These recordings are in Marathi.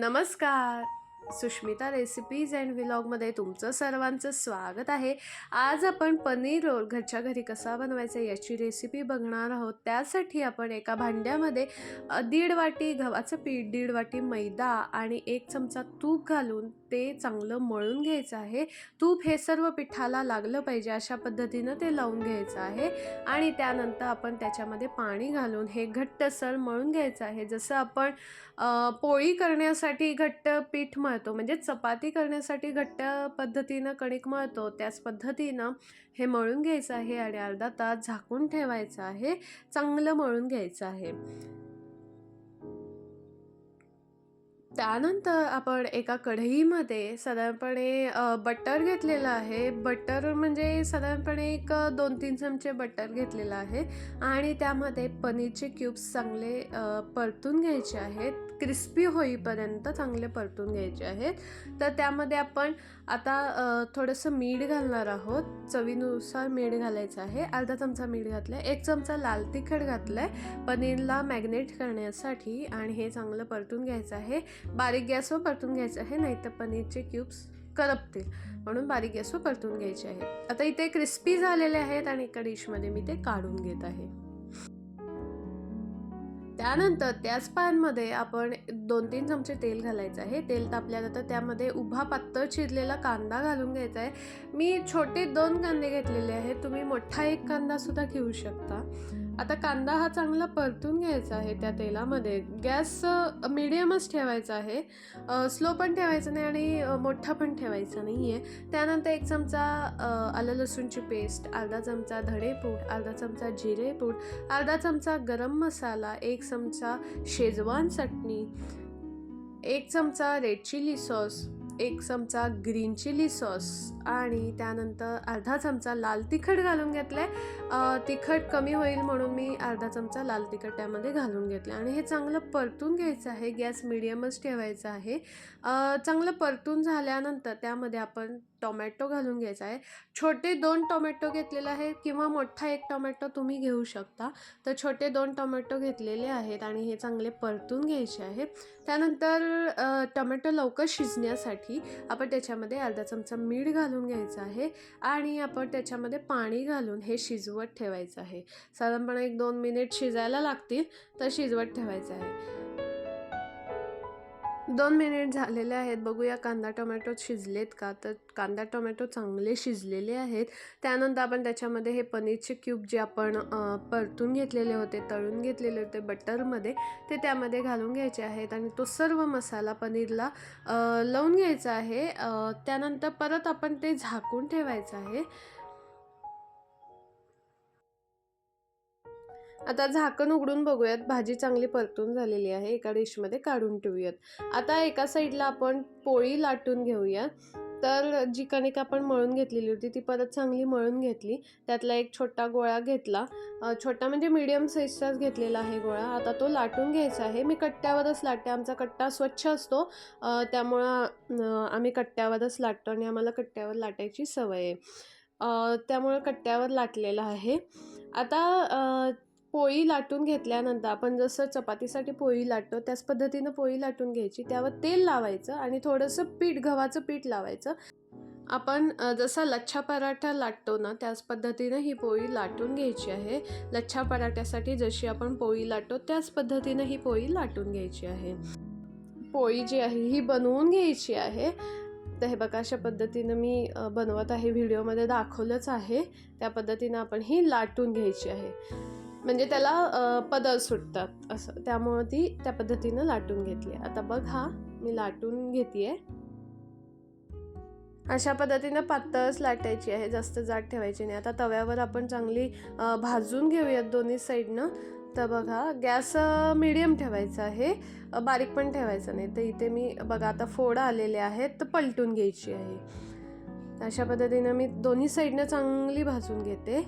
नमस्कार. सुष्मिता रेसिपीज अँड व्लॉगमध्ये तुमचं सर्वांचं स्वागत आहे. आज आपण पनीर रोल घरच्या घरी कसा बनवायचा याची रेसिपी बघणार आहोत. त्यासाठी आपण एका भांड्यामध्ये 1.5 वाटी गव्हाचं पीठ, 1.5 वाटी मैदा आणि 1 चमचा तूप घालून ते चांगलं मळून घ्यायचं आहे. तूप हे सर्व पिठाला लागलं पाहिजे अशा पद्धतीनं ते लावून घ्यायचं आहे. आणि त्यानंतर आपण त्याच्यामध्ये पाणी घालून हे घट्टसर मळून घ्यायचं आहे. जसं आपण पोळी करण्यासाठी घट्ट पीठ मळतो, म्हणजे चपाती करण्यासाठी घट्ट पद्धतीनं कणिक मळतो, त्याच पद्धतीनं हे मळून घ्यायचं आहे आणि अर्धा तास झाकून ठेवायचं आहे. चांगलं मळून घ्यायचं आहे. त्यानंतर आपण एका कढईमध्ये साधारणपणे बटर घेतलेलं आहे. बटर म्हणजे साधारणपणे एक 2-3 चमचे बटर घेतलेलं आहे आणि त्यामध्ये पनीरचे क्यूब्स चांगले परतून घ्यायचे आहेत. क्रिस्पी होईपर्यंत चांगले परतून घ्यायचे आहेत. तर त्यामध्ये आपण आता थोडंसं मीठ घालणार आहोत. चवीनुसार मीठ घालायचं आहे. अर्धा चमचा मीठ घातलं आहे. 1 चमचा लाल तिखट घातलं आहे पनीरला मॅग्नेट करण्यासाठी आणि हे चांगलं परतून घ्यायचं आहे. बारीक गॅसवर परतून घ्यायचं आहे, नाहीतर पनीरचे क्यूब्स करपतील, म्हणून बारीक गॅसवर परतून घ्यायचे आहेत. आता इथे क्रिस्पी झालेले आहेत आणि एका डिशमध्ये मी ते काढून घेत आहे. त्यानंतर त्याच पॅनमध्ये आपण 2-3 चमचे तेल घालायचं आहे. तेल तापल्यानंतर त्यामध्ये उभा पातळ चिरलेला कांदा घालून घ्यायचा आहे. मी छोटे 2 कांदे घेतलेले आहेत, तुम्ही मोठा 1 कांदासुद्धा घेऊ शकता. आता कांदा हा चांगला परतून घ्यायचा आहे त्या तेलामध्ये. गॅस मिडियमच ठेवायचा आहे, स्लो पण ठेवायचं नाही आणि मोठा पण ठेवायचा नाही आहे. त्यानंतर 1 चमचा आलं लसूणची पेस्ट, अर्धा चमचा धणेपूड, अर्धा चमचा जिरेपूड, अर्धा चमचा गरम मसाला, 1 चमचा शेजवान चटणी, 1 चमचा रेड चिली सॉस, 1 चमचा ग्रीन चिली सॉस आणि त्यानंतर अर्धा चमचा लाल तिखट घालून घेतलं आहे. तिखट कमी होईल म्हणून मी अर्धा चमचा लाल तिखट त्यामध्ये घालून घेतलं आणि हे चांगलं परतून घ्यायचं आहे. गॅस मिडियमच ठेवायचा आहे. चांगलं परतून झाल्यानंतर त्यामध्ये आपण टोमॅटो घालून घ्यायचा आहे. छोटे 2 टोमॅटो घेतलेले आहेत किंवा मोठा 1 टोमॅटो तुम्ही घेऊ शकता. तर छोटे 2 टोमॅटो घेतलेले आहेत आणि हे चांगले परतून घ्यायचे आहेत. त्यानंतर टोमॅटो लवकर शिजण्यासाठी आपण त्याच्यामध्ये अर्धा चमचा मीठ घालून घ्यायचं आहे आणि आपण त्याच्यामध्ये पाणी घालून हे शिजवत ठेवायचं आहे. साधारणपणे 1-2 मिनिट शिजायला लागतील, तर शिजवत ठेवायचं आहे. 2 मिनिट झालेले आहेत. बघूया कांदा टोमॅटो शिजलेत का. तर कांदा टोमॅटो चांगले शिजलेले आहेत. त्यानंतर आपण त्याच्यामध्ये हे पनीरचे क्यूब जे आपण परतून घेतलेले होते, तळून घेतलेले होते बटरमध्ये, ते त्यामध्ये घालून घ्यायचे आहेत आणि तो सर्व मसाला पनीरला लावून घ्यायचा आहे. त्यानंतर परत आपण ते झाकून ठेवायचं आहे. आता झाकण उघडून बघूयात. भाजी चांगली परतून झालेली आहे. एका डिशमध्ये काढून ठेवूयात. आता एका साईडला आपण पोळी लाटून घेऊया. तर जी कणिक आपण मळून घेतलेली होती ती परत चांगली मळून घेतली. त्यातला एक छोटा गोळा घेतला, छोटा म्हणजे मीडियम साईजचाच घेतलेला आहे गोळा. आता तो लाटून घ्यायचा आहे. मी कट्ट्यावरच लाटते. आमचा कट्टा स्वच्छ असतो, त्यामुळं आम्ही कट्ट्यावरच लाटतो आणि आम्हाला कट्ट्यावर लाटायची सवय आहे. त्यामुळे कट्ट्यावर लाटलेला आहे. आता पोळी लाटून घेतल्यानंतर आपण जसं चपातीसाठी पोळी लाटतो त्याच पद्धतीनं पोळी लाटून घ्यायची. त्यावर तेल लावायचं आणि थोडंसं पीठ, गव्हाचं पीठ लावायचं. आपण जसा लच्छा पराठा लाटतो ना, त्याच पद्धतीनं ही पोळी लाटून घ्यायची आहे. लच्छा पराठ्यासाठी जशी आपण पोळी लाटतो त्याच पद्धतीनं ही पोळी लाटून घ्यायची आहे. पोळी जी आहे ही बनवून घ्यायची आहे. तर हे बघा, अशा पद्धतीनं मी बनवत आहे. व्हिडिओमध्ये दाखवलंच आहे त्या पद्धतीनं आपण ही लाटून घ्यायची आहे. म्हणजे त्याला पदर सुटतात असं, त्यामुळं ती त्या पद्धतीनं लाटून घेतली. आता बघा, मी लाटून घेते आहे. अशा पद्धतीनं पातळच लाटायची आहे, जास्त जाड ठेवायची नाही. आता तव्यावर आपण चांगली भाजून घेऊयात दोन्ही साईडनं. तर बघा, गॅस मिडियम ठेवायचा आहे, बारीक पण ठेवायचा नाही. तर इथे मी बघा आता फोड आलेले आहेत, तर पलटून घ्यायची आहे. तर अशा पद्धतीनं मी दोन्ही साईडनं चांगली भाजून घेते.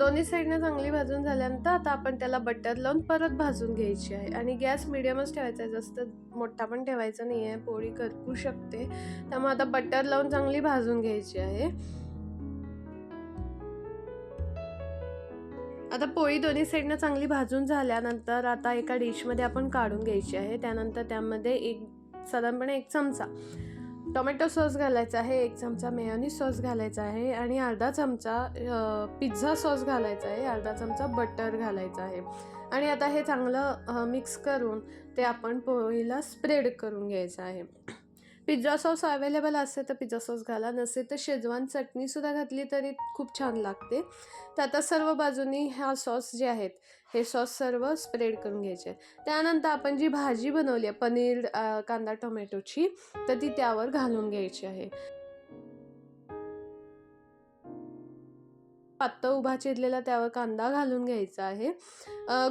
दोन्ही साईडनं चांगली भाजून झाल्यानंतर आता आपण त्याला बटर लावून परत भाजून घ्यायची आहे आणि गॅस मिडियमच ठेवायचा आहे, जास्त मोठा पण ठेवायचा नाही आहे, पोळी करपू शकते. त्यामुळे आता बटर लावून चांगली भाजून घ्यायची आहे. आता पोळी दोन्ही साईडनं चांगली भाजून झाल्यानंतर आता एका डिशमध्ये आपण काढून घ्यायची आहे. त्यानंतर त्यामध्ये साधारणपणे 1 चमचा टोमॅटो सॉस घालायचा आहे, 1 चमचा मेयोनीज सॉस घालायचा आहे आणि अर्धा चमचा पिझ्झा सॉस घालायचा आहे, अर्धा चमचा बटर घालायचा आहे. आणि आता हे चांगलं मिक्स करून ते आपण पोळीला स्प्रेड करून घ्यायचं आहे. पिझ्झा सॉस अवेलेबल असेल तर पिझ्झा सॉस घाला, नसेल तर शेजवान चटणीसुद्धा घातली तरी खूप छान लागते. तर आता सर्व बाजूनी ह्या सॉस जे आहेत हे सॉस सर्व स्प्रेड करून घ्यायचे. त्यानंतर आपण जी भाजी बनवली आहे पनीर कांदा टोमॅटोची, तर ती त्यावर घालून घ्यायची आहे. पातळ उभा चिरलेला त्यावर कांदा घालून घ्यायचा आहे.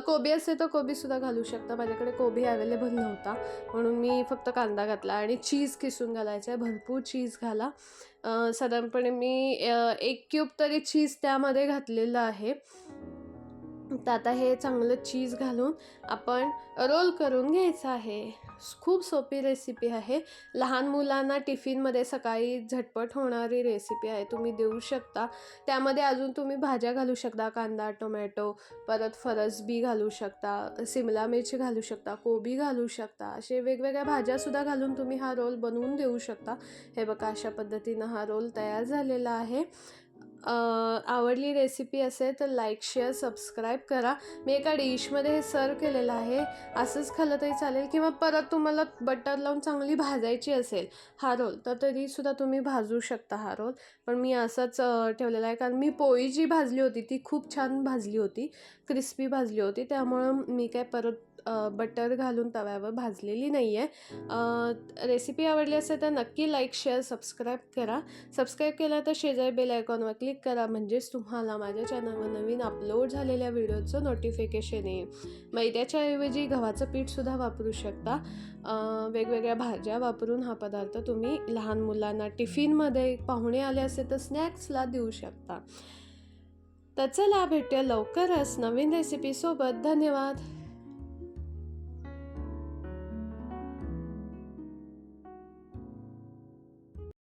कोबी असेल तर कोबीसुद्धा घालू शकता. माझ्याकडे कोबी अवेलेबल नव्हता म्हणून मी फक्त कांदा घातला. आणि चीज किसून घालायचं आहे, भरपूर चीज घाला. साधारणपणे मी 1 क्यूब तरी चीज त्यामध्ये घातलेलं आहे. तर आता हे चांगलं चीज घालून आपण रोल करून घ्यायचं आहे. खूप सोपी रेसिपी आहे. लहान मुलांना टिफिनमध्ये सकाळी झटपट होणारी रेसिपी आहे, तुम्ही देऊ शकता. त्यामध्ये अजून तुम्ही भाज्या घालू शकता, कांदा टोमॅटो, परत फरसबी घालू शकता, सिमला मिरची घालू शकता, कोबी घालू शकता. असे वेगवेगळ्या भाज्यासुद्धा घालून तुम्ही हा रोल बनवून देऊ शकता. हे बघा, अशा पद्धतीनं हा रोल तयार झालेला आहे. आवडली रेसिपी असेल तर लाईक शेअर सबस्क्राईब करा. मी एका डिशमध्ये हे सर्व केलेलं आहे. असंच खाल्लं तरी चालेल किंवा परत तुम्हाला बटर लावून चांगली भाजायची असेल हा रोल तर तरीसुद्धा तुम्ही भाजू शकता हा रोल. पण मी असंच ठेवलेला आहे, कारण मी पोळी जी भाजली होती ती खूप छान भाजली होती, क्रिस्पी भाजली होती. त्यामुळं मी काय परत बटर घालून तव्यावर भाजलेली नाही आहे. रेसिपी आवडली असेल तर नक्की लाईक शेअर सबस्क्राईब करा. सबस्क्राईब केलं तर शेजारी बेल आयकॉनवर क्लिक करा, म्हणजेच तुम्हाला माझ्या चॅनलवर नवीन अपलोड झालेल्या व्हिडिओचं नोटिफिकेशन येईल. मैद्याच्या ऐवजी गव्हाचं पीठसुद्धा वापरू शकता. वेगवेगळ्या भाज्या वापरून हा पदार्थ तुम्ही लहान मुलांना टिफिनमध्ये पाहुणे आले असेल तर स्नॅक्सला देऊ शकता. तर चला, भेटूया लवकरच नवीन रेसिपीसोबत. धन्यवाद.